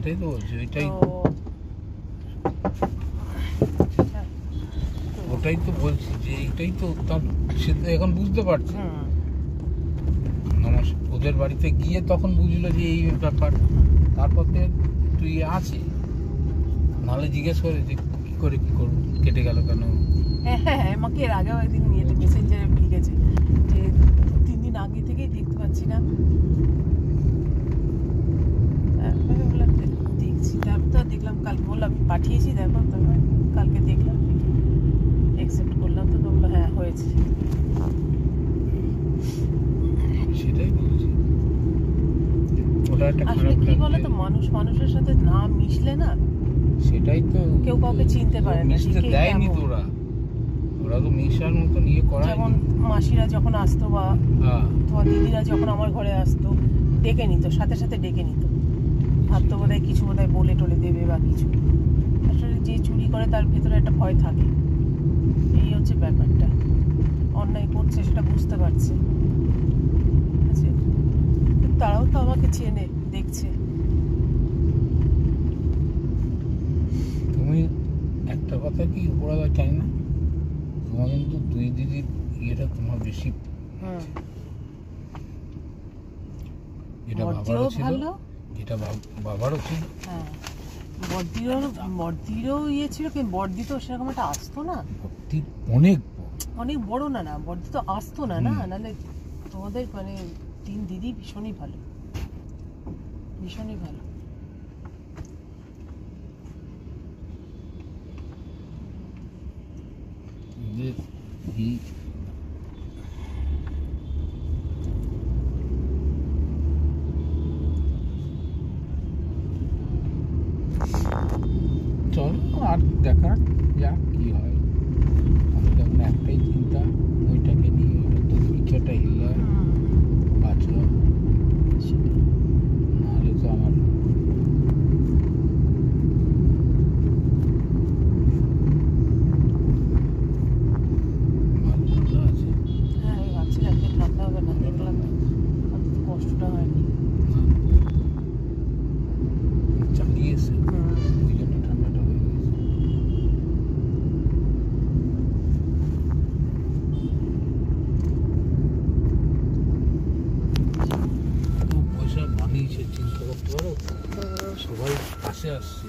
সেটাই তো বলছি, ওটাই তো বলছি যে এইটাই তো তার, সে তো এখন বুঝতে পারছে। ওদের বাড়িতে গিয়ে তখন বুঝলো যে এই ব্যাপার, তারপর তুই আছে, নাহলে জিজ্ঞেস করে যে কি করবো, কেটে গেল কেন। হ্যাঁ, আমাকে এর আগেও একদিন মেসেঞ্জারে লিখেছে যে 3 দিন আগে থেকেই দেখতে পাচ্ছি না। তারপরে বললাম দেখছি, তারপর তো দেখলাম কালকে, বললাম আমি পাঠিয়েছি, দেখো তারপর কালকে দেখলাম, অ্যাকসেপ্ট করলাম, তো বললো হ্যাঁ হয়েছে। সেটাই বলছি, ওটা একটা আসলে কি বলতো, মানুষ মানুষের সাথে না মিশলে না, সেটাই তো, কেউ কাউকে চিনতে পারে না, মিশতে দেয়নি তো ওরা তো মিশার মতো নিয়ে করা। যেমন মাসিরা যখন আসতো বা তোমার দিদিরা যখন আমার ঘরে আসতো, ডেকে নিত, সাথে সাথে ডেকে নিত, ভাবতো বোধহয় কিছু বোধহয় বলে টলে দেবে বা কিছু। আসলে যে চুরি করে তার ভেতরে একটা ভয় থাকে, এই হচ্ছে ব্যাপারটা। অন্যায় করছে সেটা বুঝতে পারছে, তারাও তো আমাকে চেনে, দেখছে। তুমি একটা কথা কি উপরওয়ালা চাই না, তোমার কিন্তু দুই দিদির ইয়েটা তোমার বেশি, এটা বাবারও ছিল, এটা বাবারও ছিল। হ্যাঁ, বড়দিরও ইয়ে ছিল, কিন্তু বড়দি তো সেরকম একটা আসতো না, বড়দি অনেক বড় না, বড়দি তো আসতো না, নাহলে তোমাদের মানে 3 দিদি ভীষণই ভালো, ভীষণই ভালো। চলো আর দেখা যাক কি হয়। আমাদের এখন একটাই চিন্তা, ওইটাকে নিয়ে তো কিছুটা হিলে বাঁচলো, নাহলে তো আমার ভালো আছে। হ্যাঁ, আমি ভাবছিলাম যে ঠান্ডা হবে না, দেখলাম কষ্টটা হয়নি, চালিয়েছে, ওই জন্য ঠান্ডাটা হয়ে গেছে। পয়সা বানিয়েছে, চিন্তা করতে পারো, সবাই বাসে আসছে,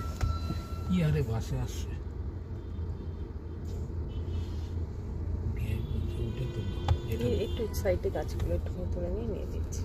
কি আরে বাসে আসছে, একটু সাইডে গাছগুলো একটু তুলে নিয়ে দিচ্ছি।